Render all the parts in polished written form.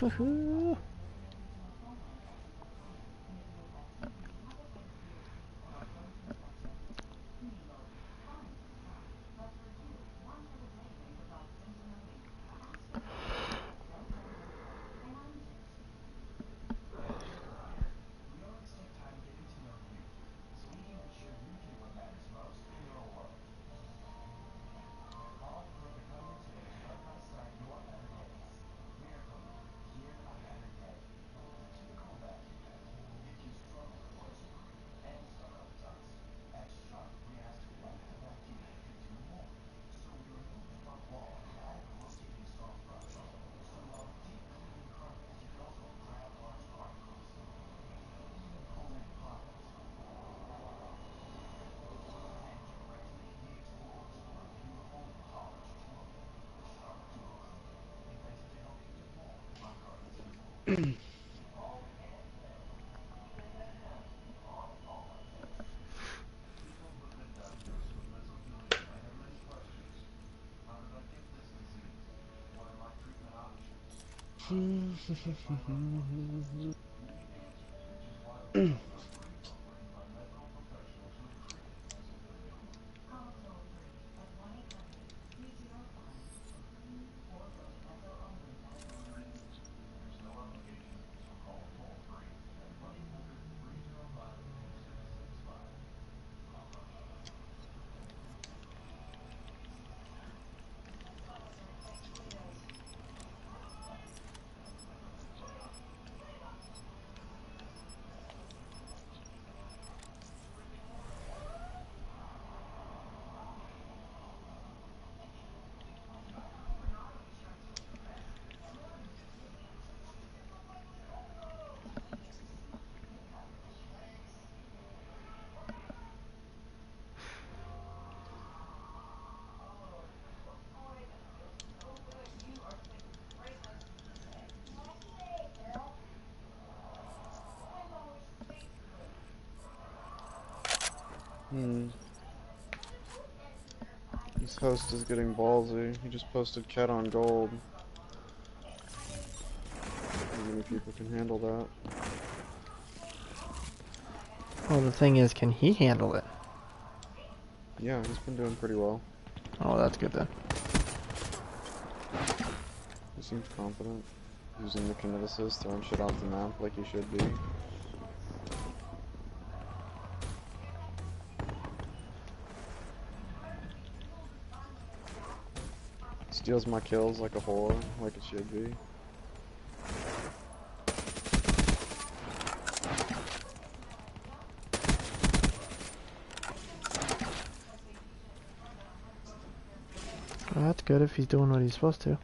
Woohoo! This host is getting ballsy. He just posted cat on gold. How many people can handle that? Well, the thing is, can he handle it? Yeah, he's been doing pretty well. Oh, that's good then. He seems confident. Using the kinetic assist, throwing shit off the map like he should be. Steals my kills like a whore, like it should be. Well, that's good if he's doing what he's supposed to.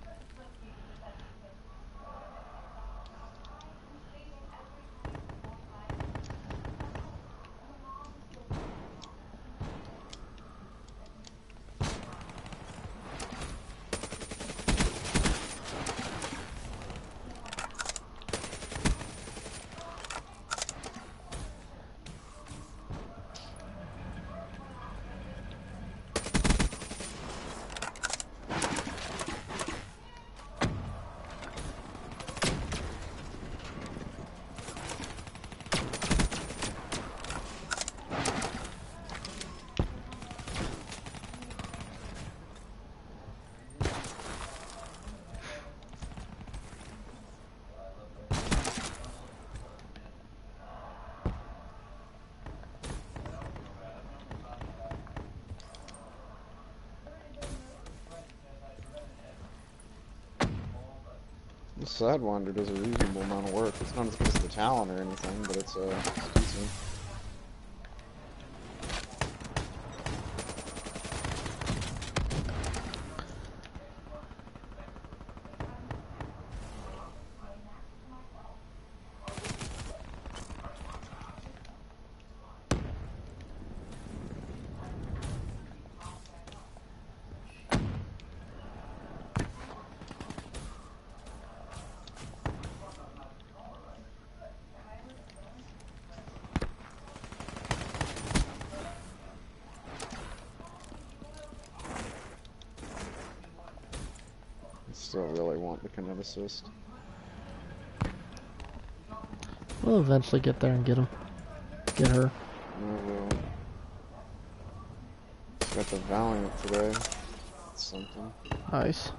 The Sidewinder does a reasonable amount of work. It's not as good as the Talon or anything, but it's decent. Still really want the kinetic assist. We'll eventually get there and get him. Get her. I will. Just got the Valiant today. That's something. Nice.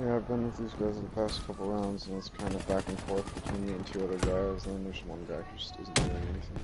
Yeah, I've been with these guys the past couple rounds, and it's kind of back and forth between me and two other guys, and then there's one guy who just isn't doing anything.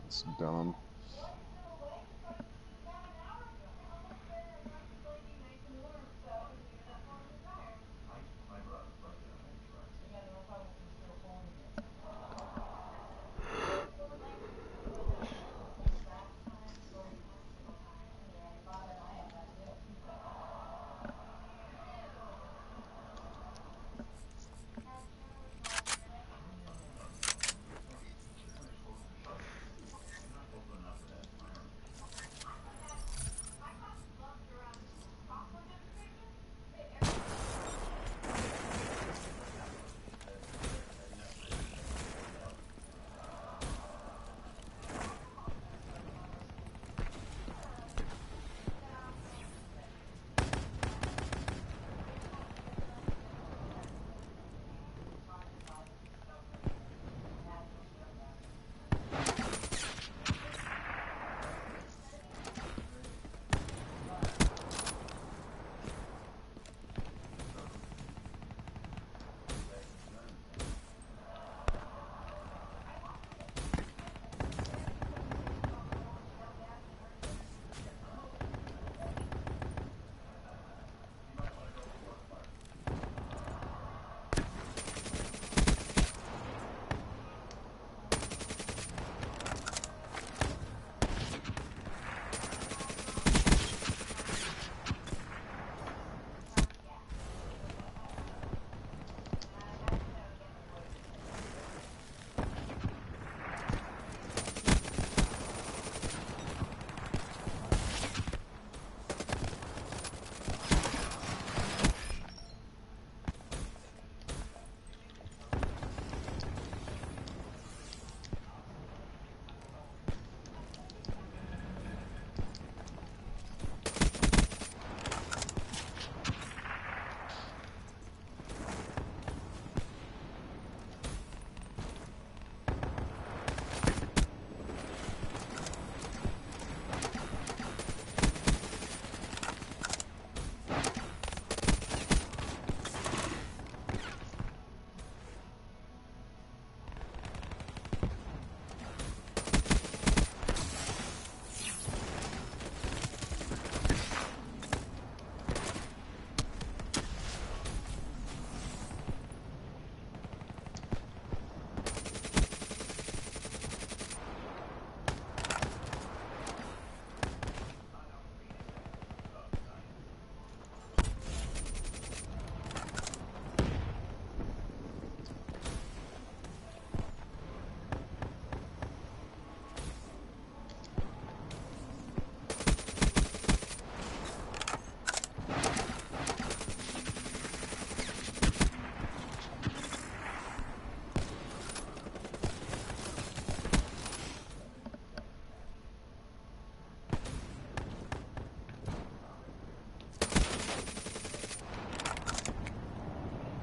It's dumb.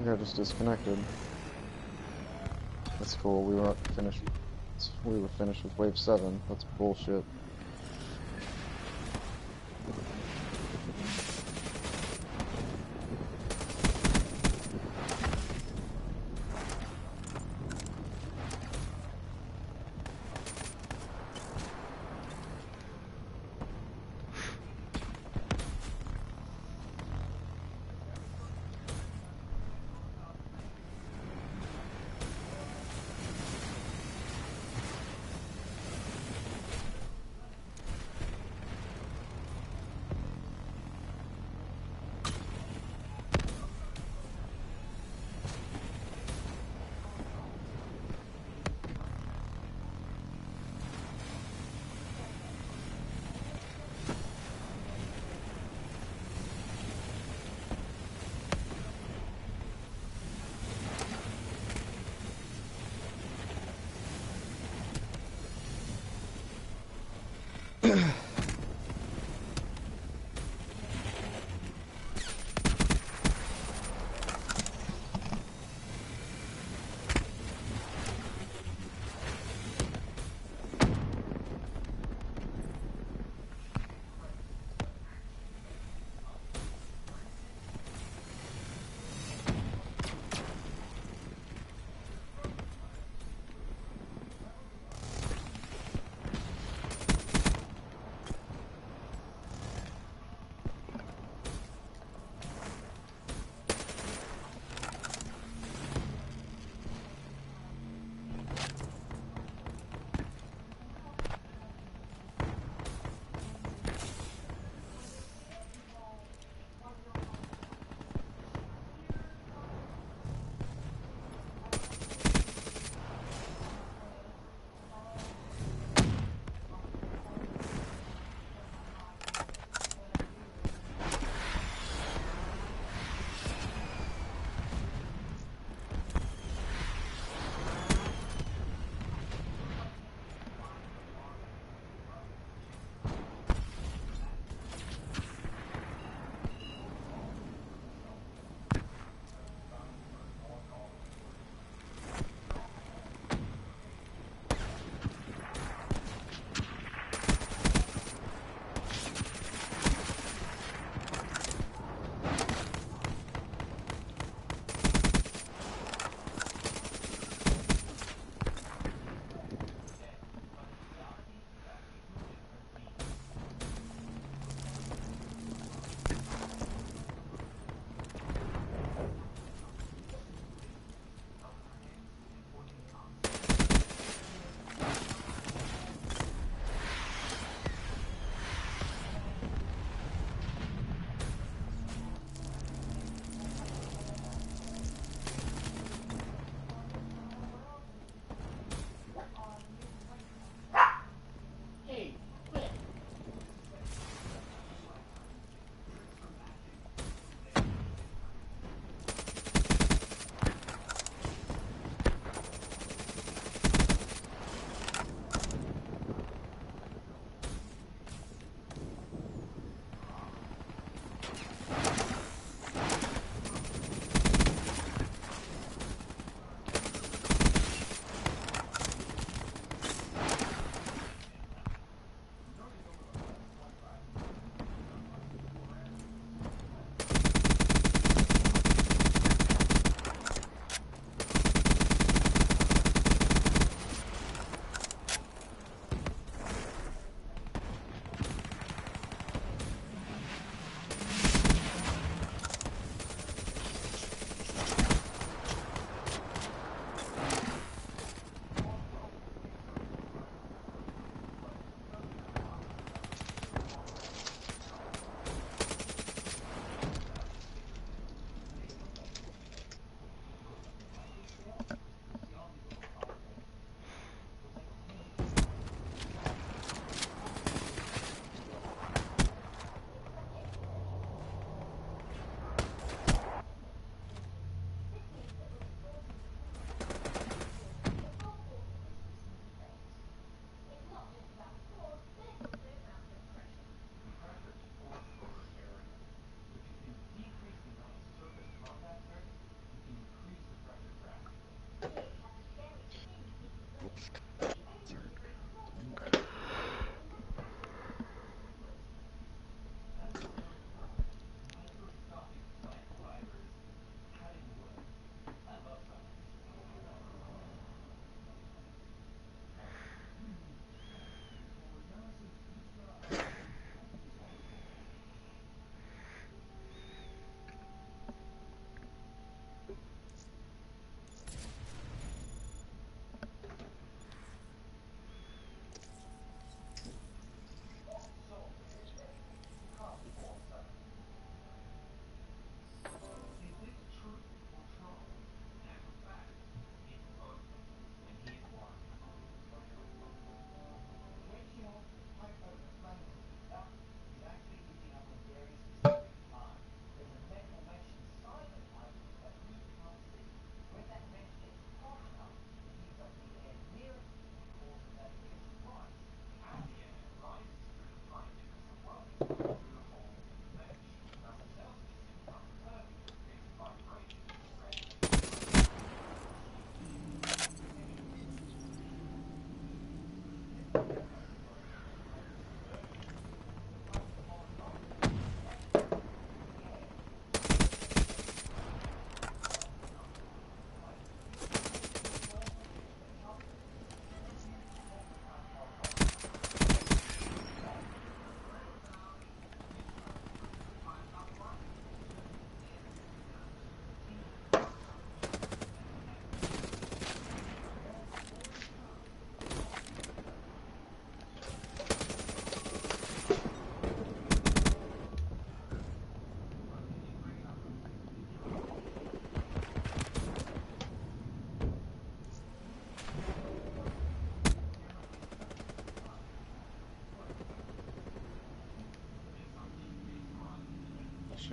got just disconnected. That's cool. We were finished. We were finished with wave 7. That's bullshit.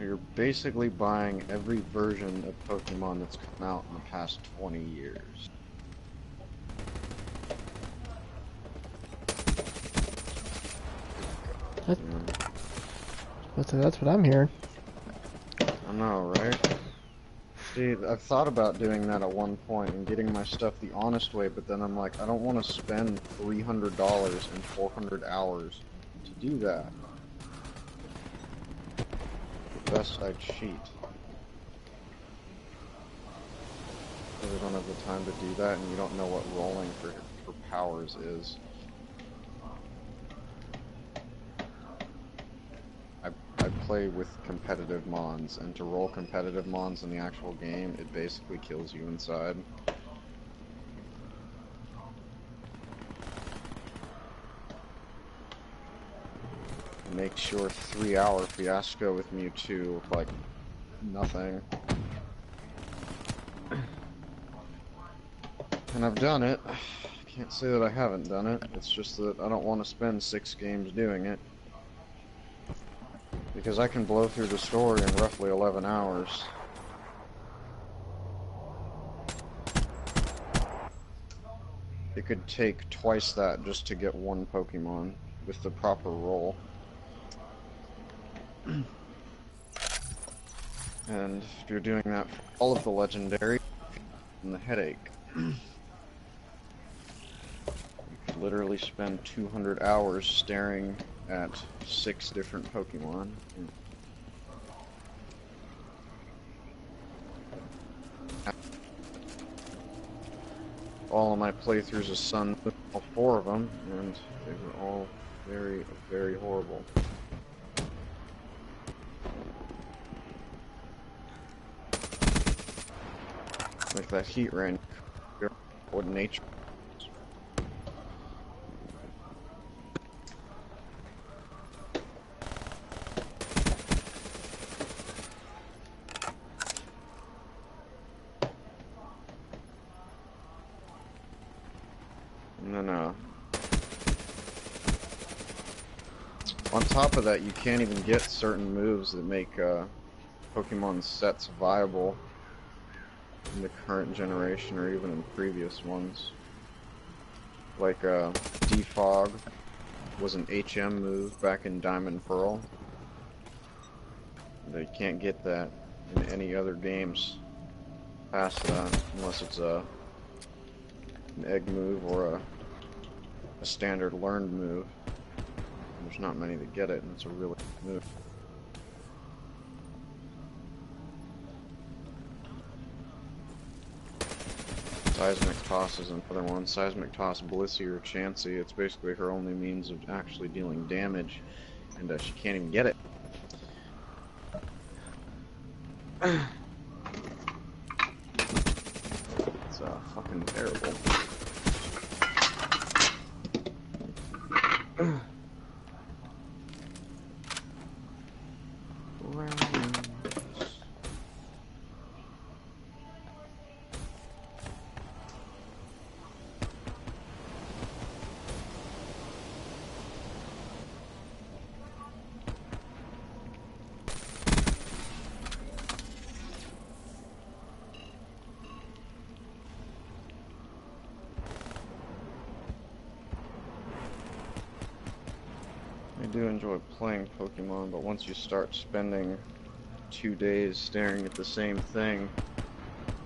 So you're basically buying every version of Pokemon that's come out in the past 20 years. That's what I'm hearing. I know, right? See, I've thought about doing that at one point and getting my stuff the honest way, but then I'm like, I don't want to spend $300 and 400 hours to do that. The best I cheat. Because I don't have the time to do that, and you don't know what rolling for powers is. I play with competitive mons, and to roll competitive mons in the actual game, it basically kills you inside. Make sure 3-hour fiasco with Mewtwo look like nothing. And I've done it. I can't say that I haven't done it. It's just that I don't want to spend 6 games doing it. Because I can blow through the story in roughly 11 hours. It could take twice that just to get one Pokemon with the proper roll. And if you're doing that for all of the legendary, and the headache. You could literally spend 200 hours staring at 6 different Pokemon. All of my playthroughs of Sun, all 4 of them, and they were all very, very horrible. Like that heat rain, what nature. And then, on top of that, you can't even get certain moves that make, Pokemon sets viable in the current generation or even in previous ones. Like, Defog was an HM move back in Diamond Pearl. They can't get that in any other games past that, unless it's an egg move or a standard learned move. There's not many that get it, and it's a really good move. Seismic Toss is another one. Seismic Toss, Blissey or Chansey. It's basically her only means of actually dealing damage, and she can't even get it. It's fucking terrible. I do enjoy playing Pokemon, but once you start spending 2 days staring at the same thing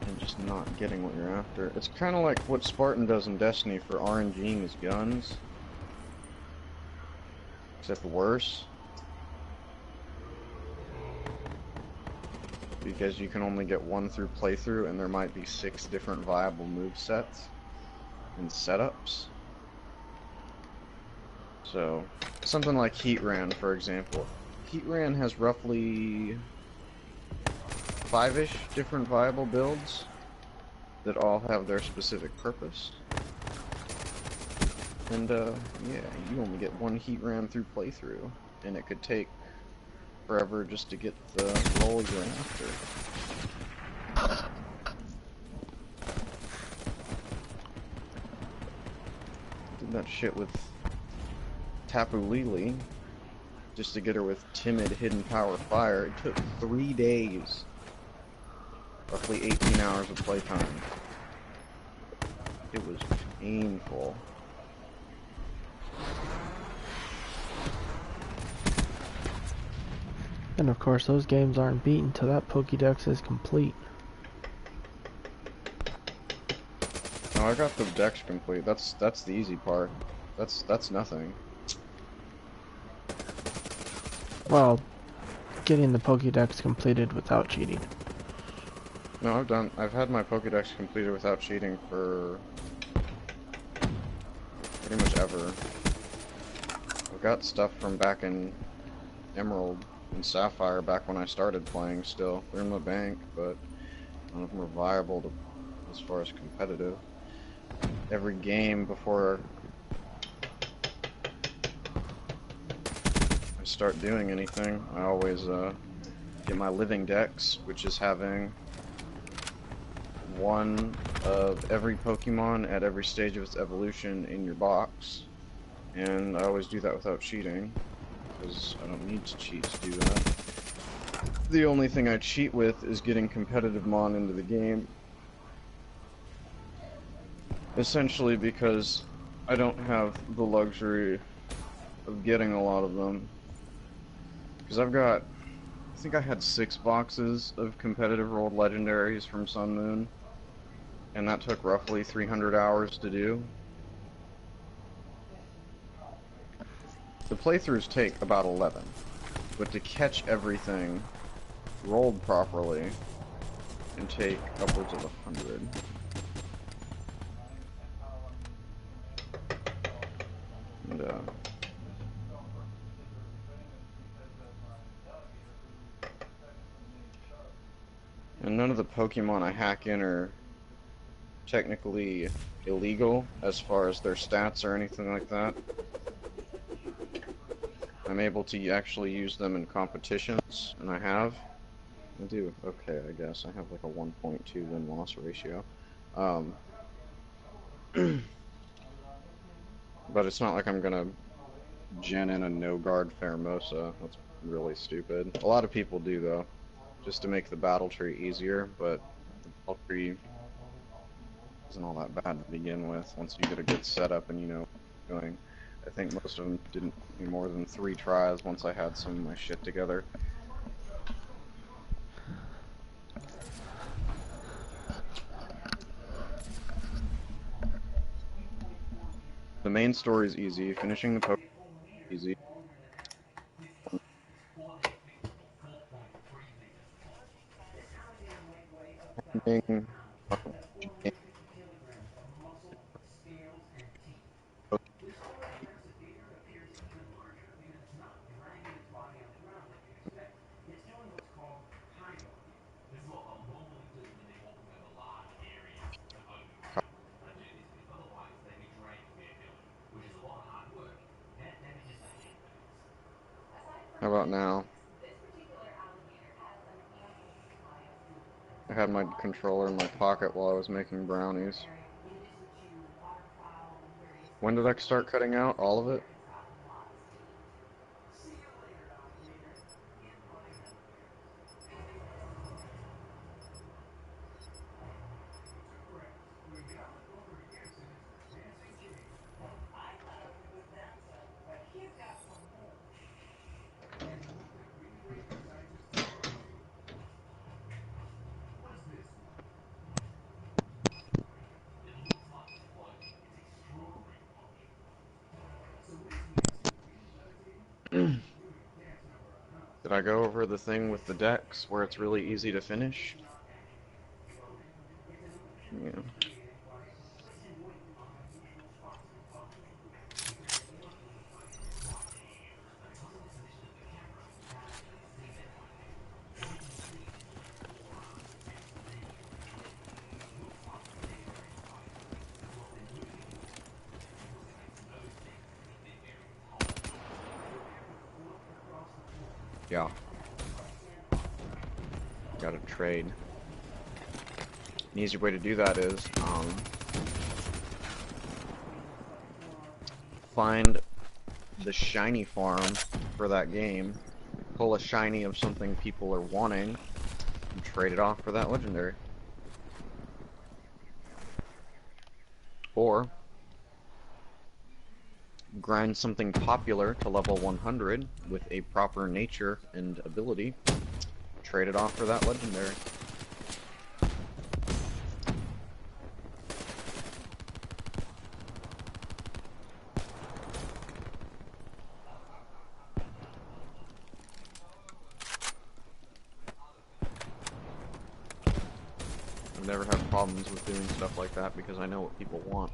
and just not getting what you're after, it's kind of like what Spartan does in Destiny for RNGing his guns, except worse, because you can only get 1 through playthrough, and there might be 6 different viable move sets and setups. So, something like Heatran, for example. Heatran has roughly 5-ish different viable builds that all have their specific purpose. And, yeah, you only get 1 Heatran through playthrough, and it could take forever just to get the roll you're after. Did that shit with Tapu Lele. just to get her with timid hidden power fire. It took 3 days. Roughly 18 hours of playtime. It was painful. And of course, those games aren't beaten till that Pokédex is complete. Oh, I got the dex complete. That's the easy part. That's nothing. Well, getting the Pokédex completed without cheating. No, I've had my Pokédex completed without cheating for pretty much ever. I've got stuff from back in Emerald and Sapphire back when I started playing still. They're in my bank, but none of them are viable to, as far as competitive. Every game before I start doing anything, I always get my living dex, which is having one of every Pokemon at every stage of its evolution in your box. And I always do that without cheating, because I don't need to cheat to do that. The only thing I cheat with is getting competitive Mon into the game. Essentially because I don't have the luxury of getting a lot of them. Because I think I had 6 boxes of competitive rolled legendaries from Sun Moon. And that took roughly 300 hours to do. The playthroughs take about 11, but to catch everything rolled properly can take upwards of 100. And none of the Pokemon I hack in are technically illegal as far as their stats or anything like that. I'm able to actually use them in competitions, and I have. I do okay, I guess. I have like a 1.2 win-loss ratio. But it's not like I'm gonna gen in a no-guard Pheromosa. That's really stupid. A lot of people do, though, just to make the battle tree easier, but the battle tree isn't all that bad to begin with once you get a good setup and you know what you're doing. I think most of them didn't do more than 3 tries once I had some of my shit together. The main story is easy. Finishing the Pokemon is easy. Finding How about now? I had my controller in my pocket while I was making brownies. When did I start cutting out? All of it? Did I go over the thing with the decks where it's really easy to finish? Yeah. Yeah. Gotta trade. An easy way to do that is, find the shiny farm for that game, pull a shiny of something people are wanting, and trade it off for that legendary. Or grind something popular to level 100 with a proper nature and ability, trade it off for that legendary. I've never had problems with doing stuff like that because I know what people want.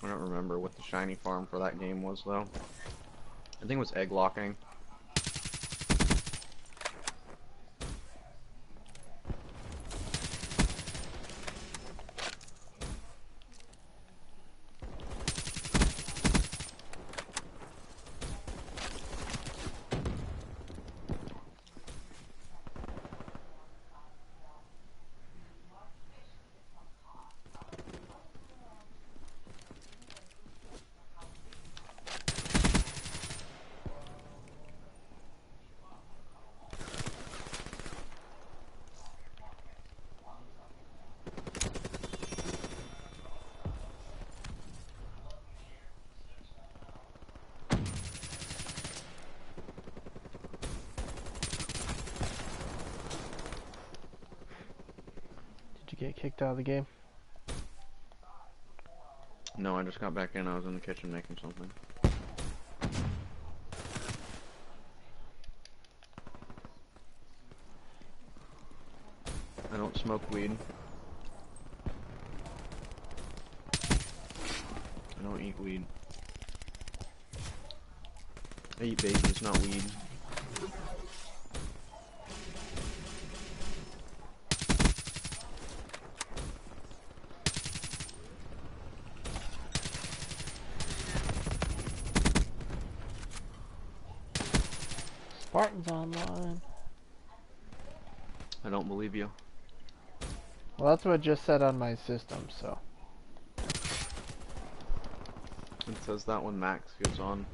I don't remember what the shiny farm for that game was though. I think it was egg locking. Get kicked out of the game? No, I just got back in. I was in the kitchen making something. I don't smoke weed. I don't eat weed. I eat babies, not weed. Spartan's online. I don't believe you. Well, that's what it just said on my system, so. It says that when Max goes on.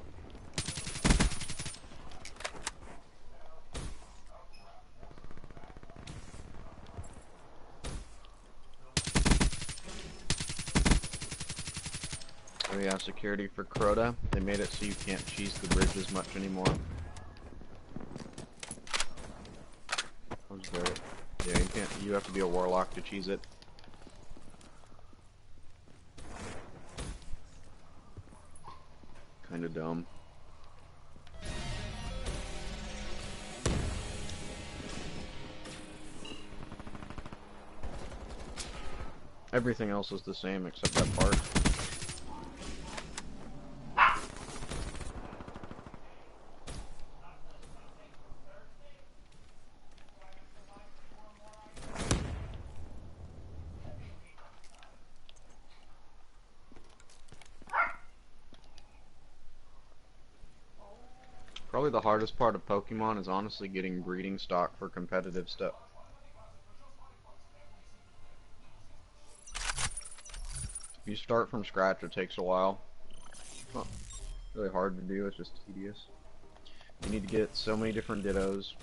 Oh yeah, security for Crota. They made it so you can't cheese the bridge as much anymore. How's that? Yeah, you can't. You have to be a warlock to cheese it. Kinda dumb. Everything else is the same except that part. Probably the hardest part of Pokemon is honestly getting breeding stock for competitive stuff. If you start from scratch, it takes a while. It's not really hard to do, it's just tedious. You need to get so many different Dittos.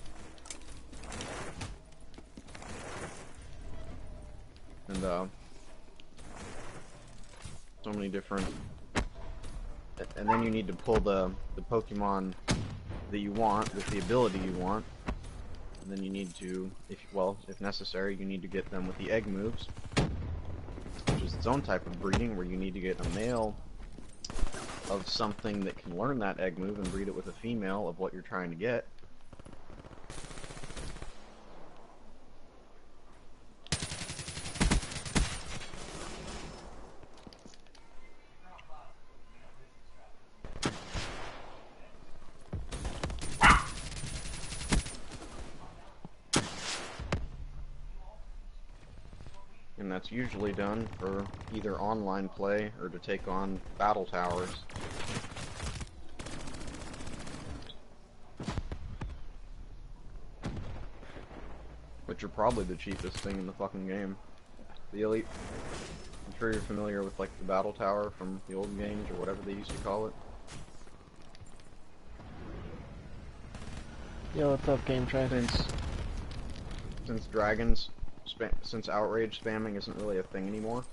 And, so many different... And then you need to pull the Pokemon that you want with the ability you want. And then you need to, if necessary, you need to get them with the egg moves, which is its own type of breeding, where you need to get a male of something that can learn that egg move and breed it with a female of what you're trying to get. And that's usually done for either online play or to take on battle towers. which are probably the cheapest thing in the fucking game. The elite. I'm sure you're familiar with like the battle tower from the old games or whatever they used to call it. Yo, what's up, Game Track? Since since outrage spamming isn't really a thing anymore,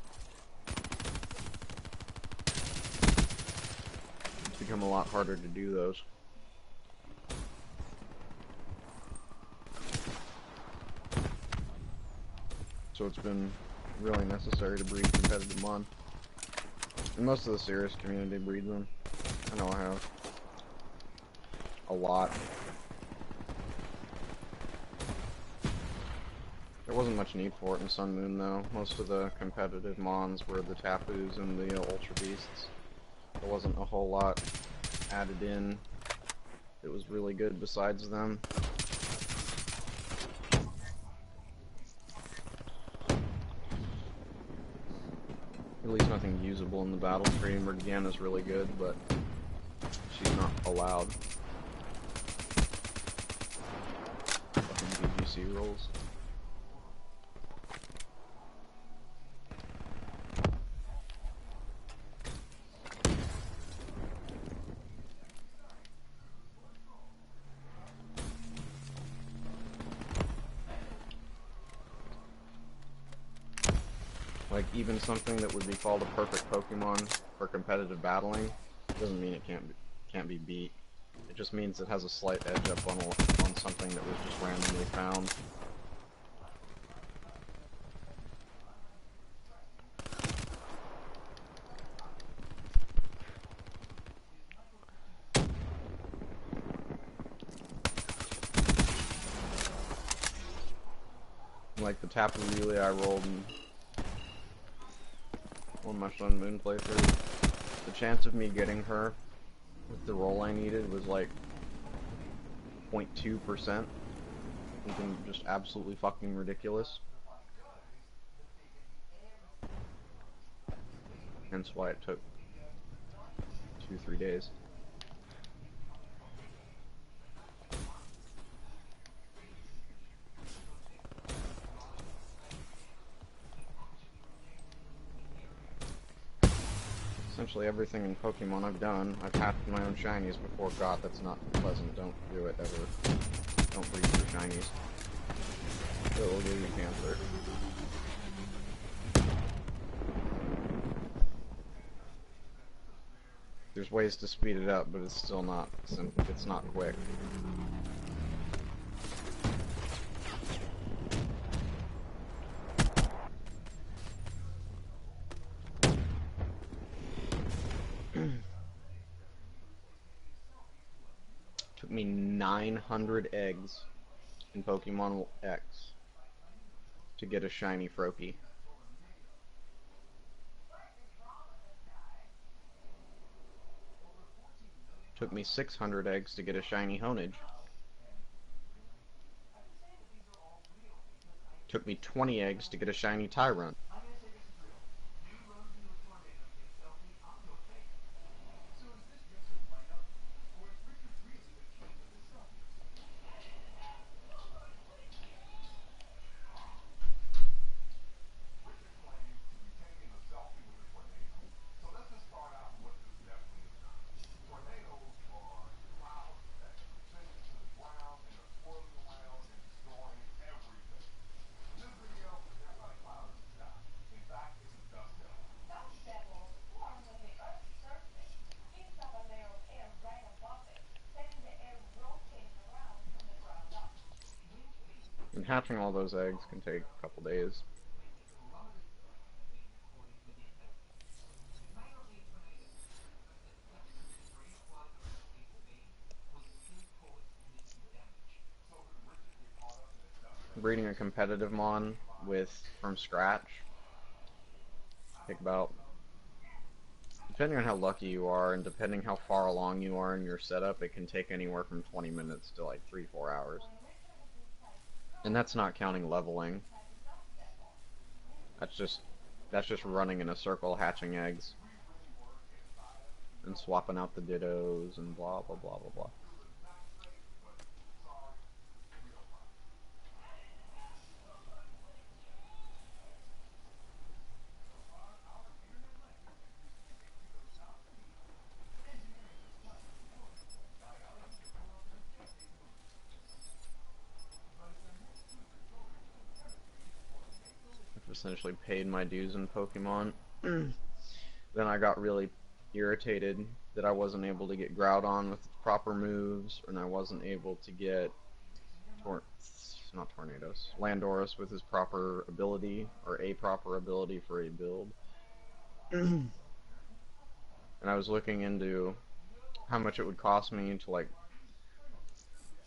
it's become a lot harder to do those. So it's been really necessary to breed competitive mon. And most of the serious community breed them. I know I have. A lot. There wasn't much need for it in Sun Moon though. Most of the competitive mons were the Tapus and the Ultra Beasts. There wasn't a whole lot added in. It was really good besides them. At least nothing usable in the battle stream. Morgana's really good, but she's not allowed. Fucking BGC rules. Like, even something that would be called a perfect Pokemon for competitive battling doesn't mean it can't be beat. It just means it has a slight edge up on something that was just randomly found. Like the Tapu Lele I rolled on my Sun Moon playthrough, the chance of me getting her with the roll I needed was like 0.2%. Something just absolutely fucking ridiculous. Hence why it took 2-3 days. Essentially everything in Pokemon I've done, I've hatched my own shinies before. God, that's not pleasant. Don't do it ever. Don't breed your shinies. It will give you cancer. There's ways to speed it up, but it's still not simple. It's not quick. Took me 900 eggs in Pokemon X to get a shiny Froakie. Took me 600 eggs to get a shiny Honedge. Took me 20 eggs to get a shiny Tyrant. And hatching all those eggs can take a couple days. Breeding a competitive mon from scratch take about, depending on how lucky you are and depending how far along you are in your setup, it can take anywhere from 20 minutes to like 3-4 hours. And that's not counting leveling. That's just running in a circle, hatching eggs, and swapping out the dittos and blah blah blah blah blah. essentially paid my dues in Pokemon. Then I got really irritated that I wasn't able to get Groudon with proper moves, and I wasn't able to get not Tornadoes, Landorus with his proper ability, or a proper ability for a build. And I was looking into how much it would cost me to like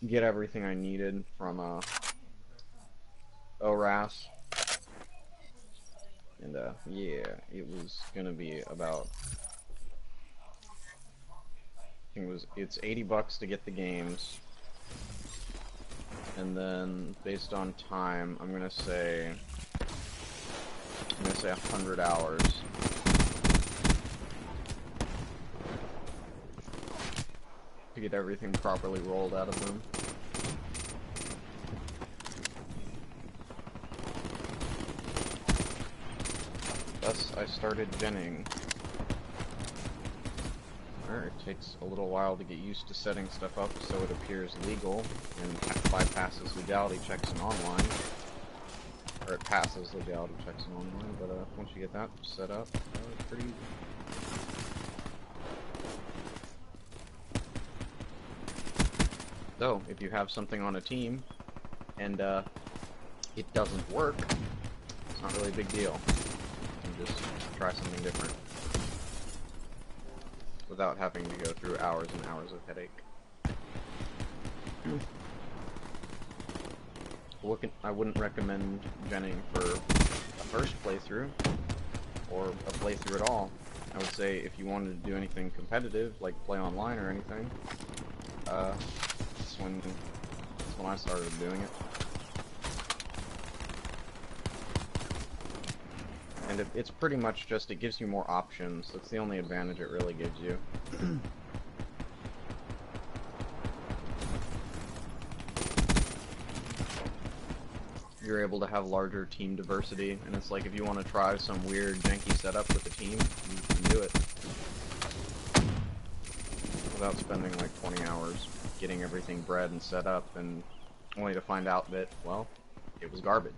get everything I needed from ORAS. And yeah, it was gonna be about, I think it's $80 to get the games, and then based on time, I'm gonna say 100 hours. To get everything properly rolled out of them. Thus, I started genning. It takes a little while to get used to setting stuff up so it appears legal and bypasses legality checks in online. Or it passes legality checks in online, but once you get that set up, it's pretty easy. So, if you have something on a team, and it doesn't work, it's not really a big deal. You can just try something different. Without having to go through hours and hours of headache. I wouldn't recommend genning for a first playthrough, or a playthrough at all. I would say if you wanted to do anything competitive, like play online or anything, that's when I started doing it. And it's pretty much just, it gives you more options. That's the only advantage it really gives you. You're able to have larger team diversity, and it's like if you want to try some weird janky setup with a team, you can do it. Without spending like 20 hours getting everything bred and set up, and only to find out that, well, it was garbage.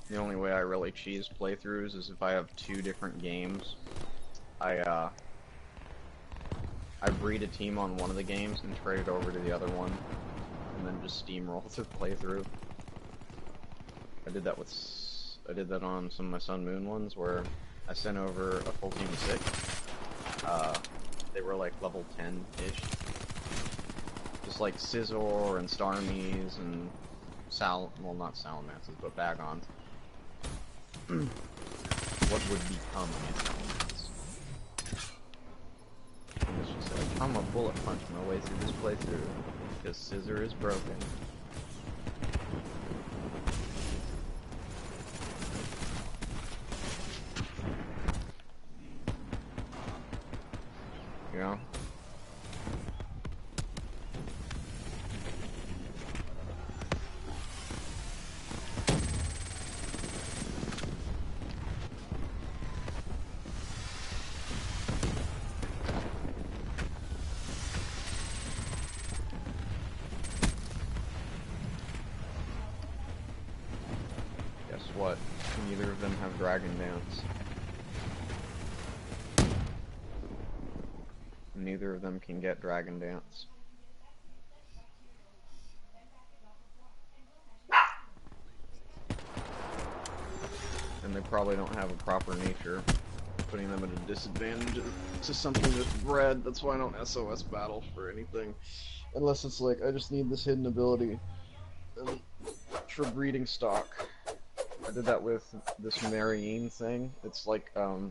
The only way I really cheese playthroughs is if I have two different games. I breed a team on one of the games and trade it over to the other one, and then just steamroll through the playthrough. I did that on some of my Sun Moon ones, where I sent over a full team of 6. They were like level 10-ish. Just like Scizor and Starmies and not Salamances, but Bagons. What would become a Salamence? And it's just like, I'm a bullet punch my way through this playthrough, because Scizor is broken. You know? Guess what? Neither of them have Dragon Dance. Neither of them can get Dragon Dance. And they probably don't have a proper nature, putting them at a disadvantage to something that's bred. That's why I don't SOS battle for anything. Unless it's like, I just need this hidden ability for breeding stock. I did that with this Marine thing. It's like, a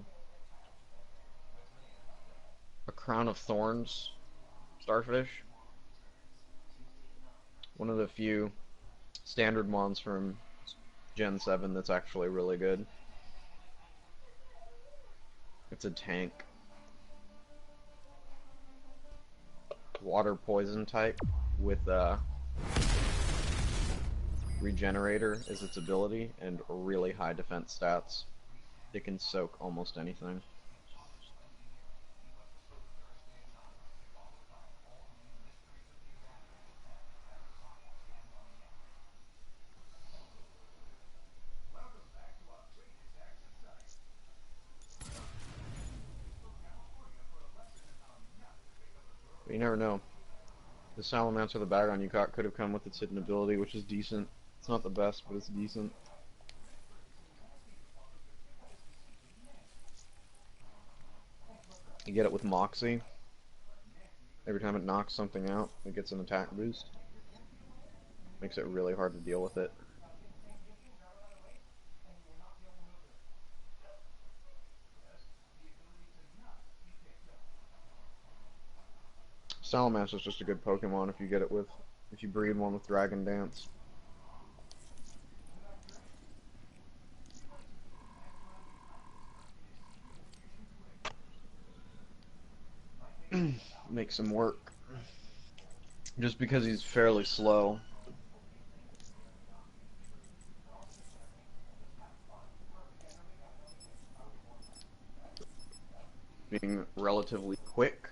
Crown of Thorns starfish. One of the few standard mons from Gen 7 that's actually really good. It's a tank. water poison type with regenerator is its ability, and really high defense stats. It can soak almost anything. But you never know. The Salamander, the background you caught, could have come with its hidden ability, which is decent. It's not the best, but it's decent. You get it with Moxie. Every time it knocks something out, it gets an attack boost. Makes it really hard to deal with it. Salamander is just a good Pokemon if you get it with, if you breed one with Dragon Dance. Makes him work. Just because he's fairly slow. Being relatively quick.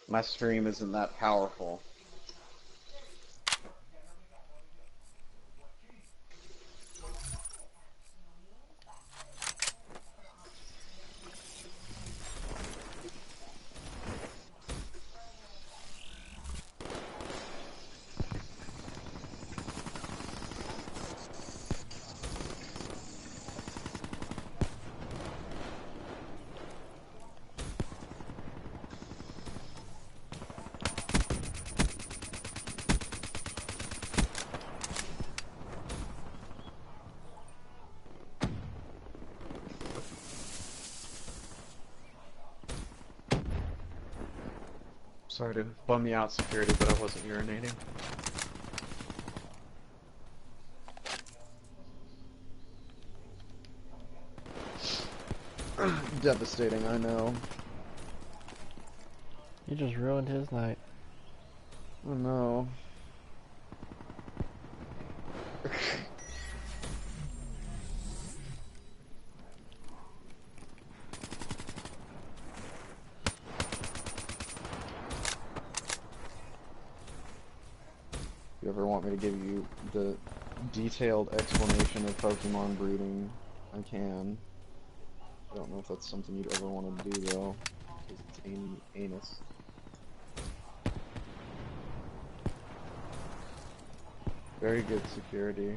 My stream isn't that powerful. Sorry to bum you out, security, but I wasn't urinating. Devastating, I know. You just ruined his night. Oh no. If you ever want me to give you the detailed explanation of Pokemon breeding, I can. I don't know if that's something you'd ever want to do though, because it's anus. Very good, security.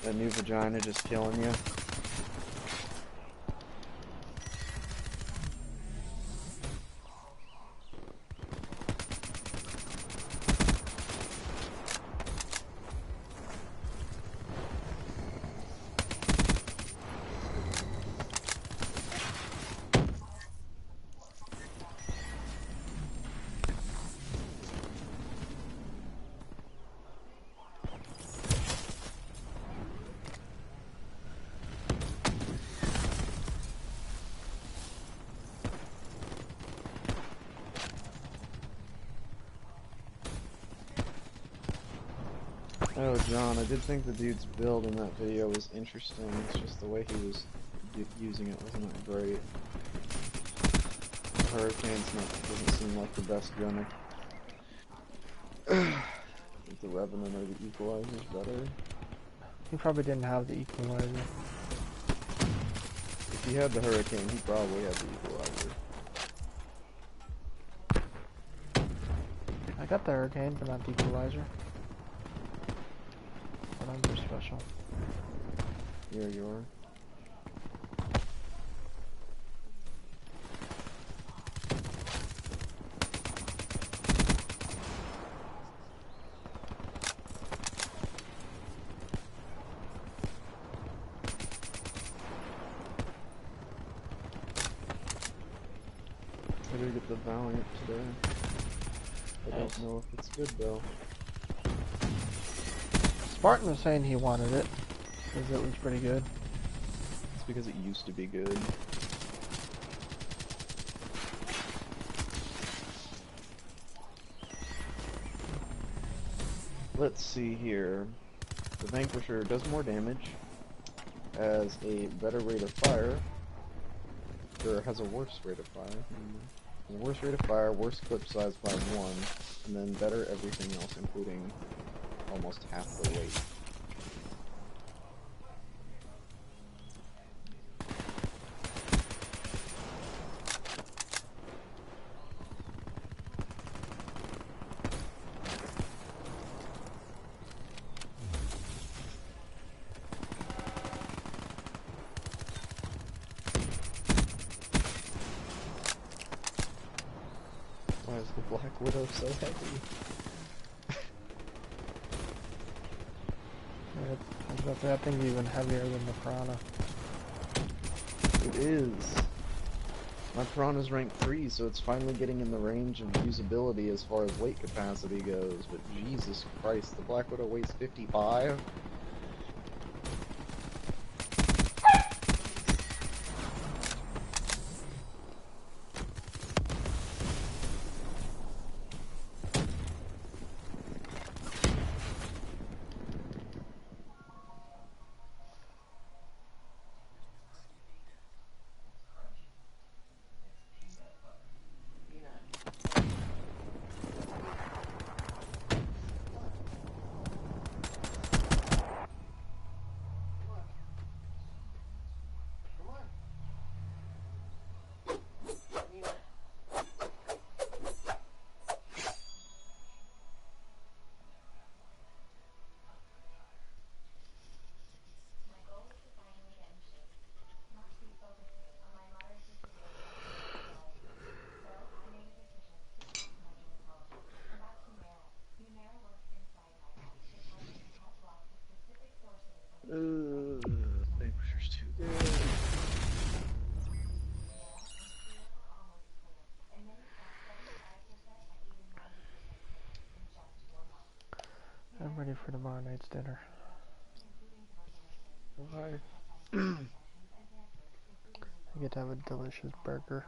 That new vagina just killing you. Oh, John, I did think the dude's build in that video was interesting. It's just the way he was using it wasn't that great. The Hurricane's doesn't seem like the best gunner. I think the Revenant or the Equalizer's better. He probably didn't have the equalizer. If he had the Hurricane, he probably had the Equalizer. I got the Hurricane, but not the equalizer. But I'm just special. Yeah, you are. the Valiant today. I don't know if it's good though. Spartan was saying he wanted it, because it was pretty good. It's because it used to be good. Let's see here. The Vanquisher does more damage, has a better rate of fire, or has a worse rate of fire. Worse rate of fire, worse clip size by 1, and then better everything else, including almost half the weight. Why is the Black Widow so heavy? That thing's even heavier than the Piranha. It is. My Piranha's rank 3, so it's finally getting in the range of usability as far as weight capacity goes, but Jesus Christ, the Black Widow weighs 55? Vanquisher's too good. I'm ready for tomorrow night's dinner. Why? I get to have a delicious burger.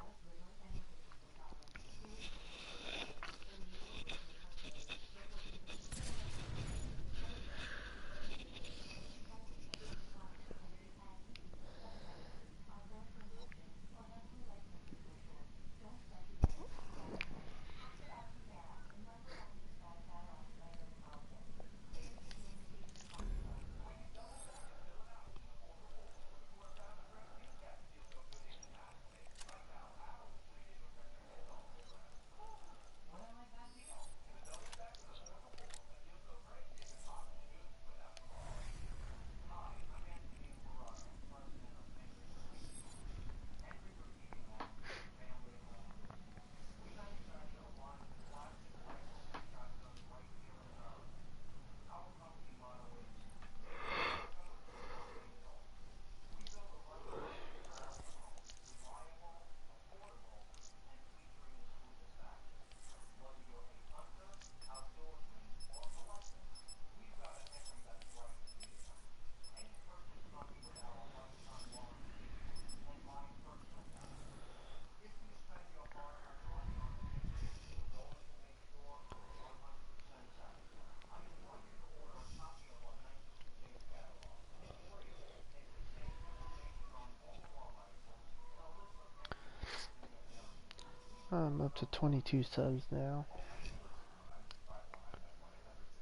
I'm up to 22 subs now.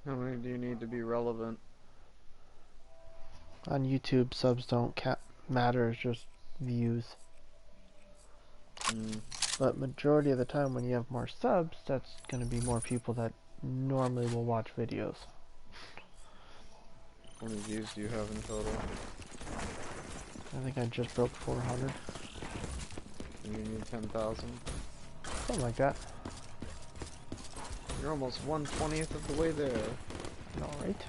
How many do you need to be relevant? On YouTube, subs don't matter, it's just views. But majority of the time when you have more subs, that's going to be more people that normally will watch videos. How many views do you have in total? I think I just broke 400. And you need 10,000? Something like that. You're almost 1/20th of the way there. Alright.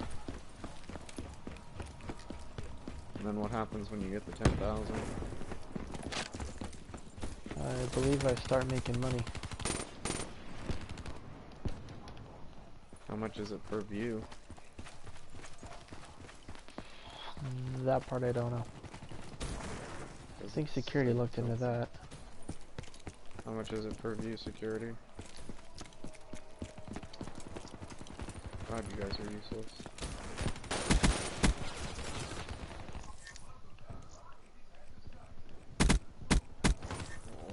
And then what happens when you get the 10,000? I believe I start making money. much is it per view? That part I don't know. I think security looked into that. How much is it per view, security? God, you guys are useless.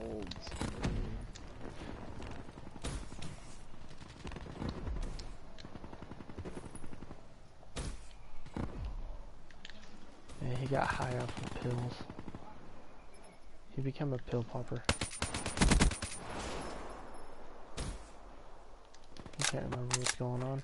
Old security. Yeah, he got high off of pills. He became a pill popper. I can't remember what's going on.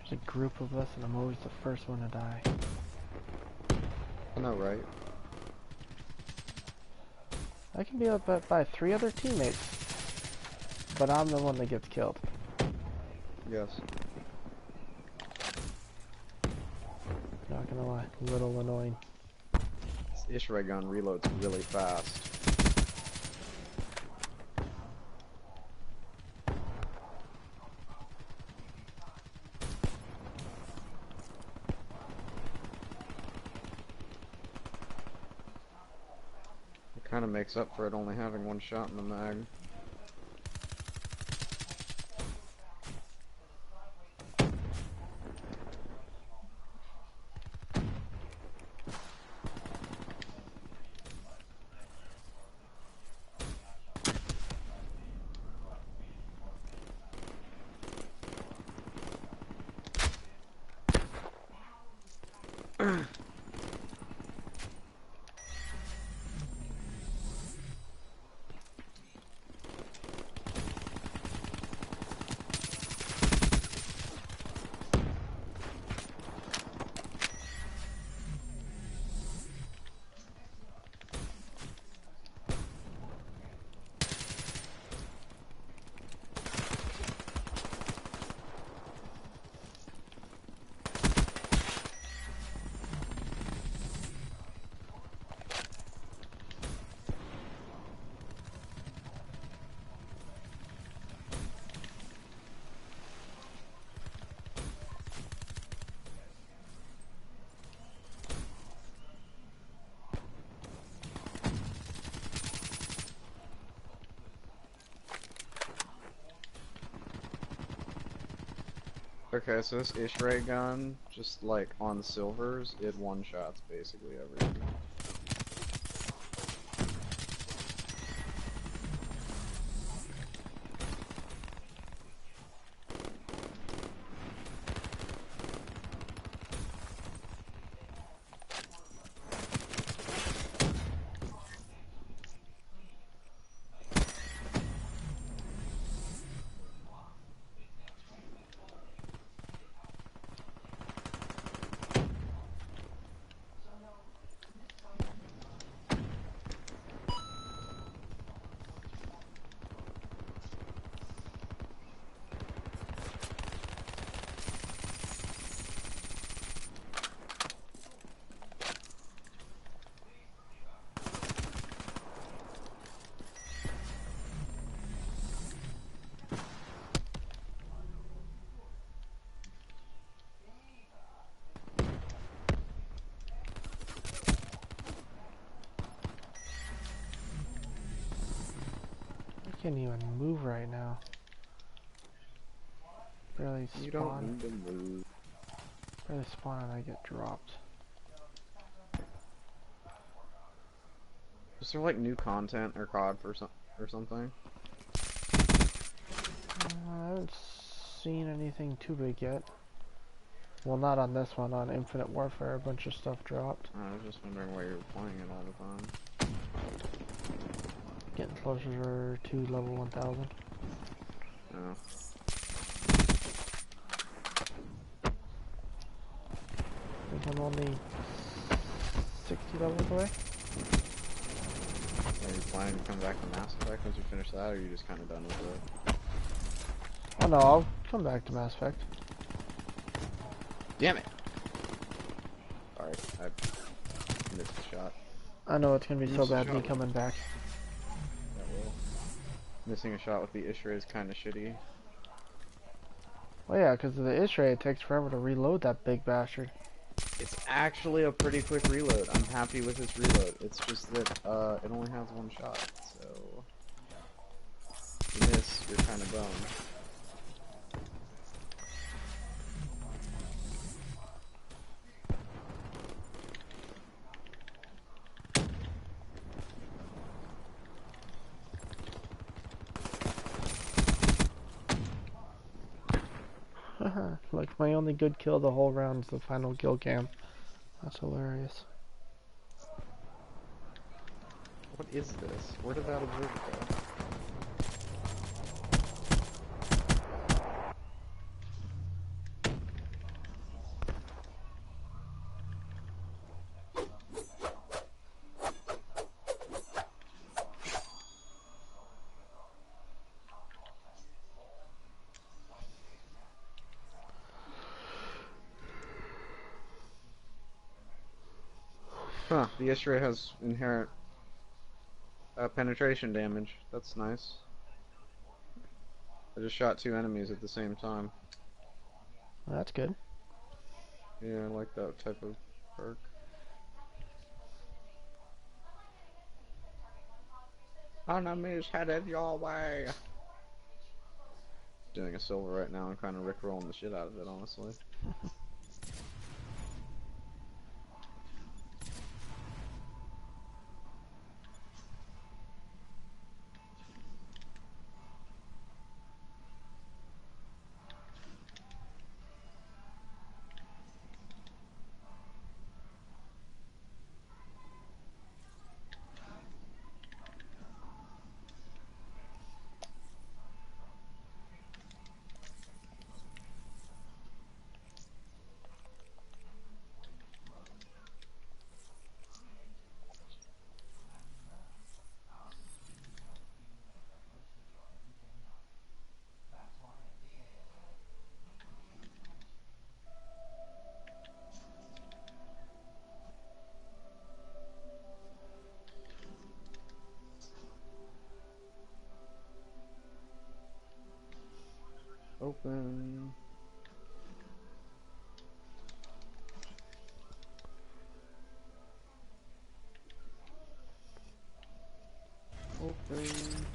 There's a group of us and I'm always the first one to die. I know, right? I can be up by 3 other teammates, but I'm the one that gets killed. Yes. Not gonna lie, a little annoying. This ish ray gun reloads really fast. It kind of makes up for it only having one shot in the mag. Okay, so this ish ray gun, just like on silvers, it one-shots basically everything. I can't even move right now. Barely spawn. You don't need to move. Where they spawn and I get dropped. Is there like new content or COD for or something? I haven't seen anything too big yet. Well, not on this one. On Infinite Warfare, a bunch of stuff dropped. I was just wondering why you were playing it all the time. Getting closer to level 1000. Oh. I think I'm only 60 levels away. Are you planning to come back to Mass Effect once you finish that, or are you just kind of done with it? Oh no, I'll come back to Mass Effect. Damn it! Sorry, I missed a shot. I know it's gonna be so Missed a bad me shot. coming back. That will. Missing a shot with the Ishra is kind of shitty. Well, yeah, because of the Ishray, it takes forever to reload that big bastard. It's actually a pretty quick reload. I'm happy with this reload. It's just that it only has one shot, so if you miss, you're kind of boned. Like, my only good kill the whole round's the final kill cam. That's hilarious. What is this? Where did that observer go? Huh, the Ishra has inherent penetration damage. That's nice. I just shot 2 enemies at the same time. Well, that's good. Yeah, I like that type of perk. Enemies headed your way. Doing a silver right now and kind of rickrolling the shit out of it, honestly. Open. Open.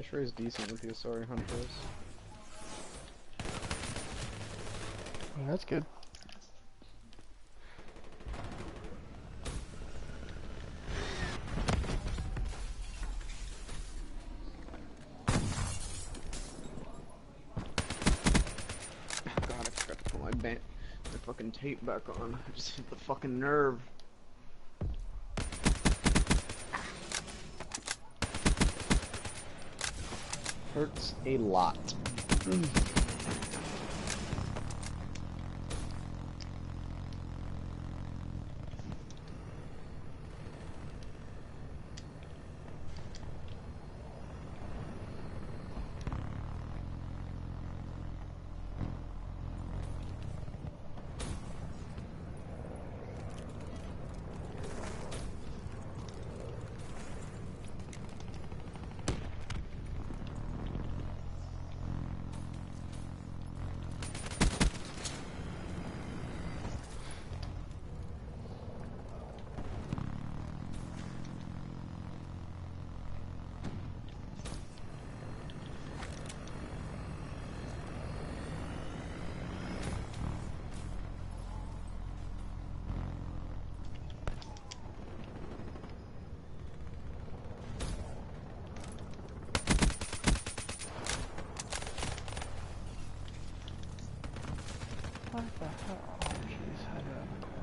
Ishra is decent with the Asari Huntress. Well, that's good. my fucking tape back on. I just hit the fucking nerve. Hurts a lot. What the hell? Oh, jeez, hide around the corner.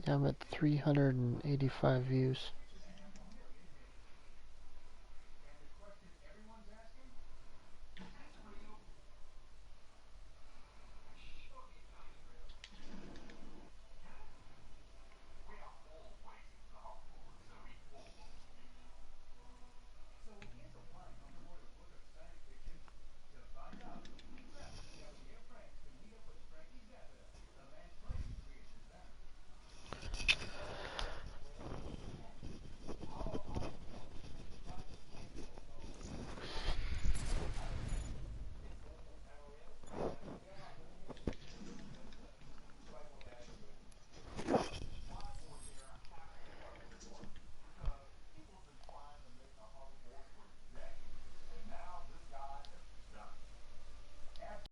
Yeah, I'm at 385 views.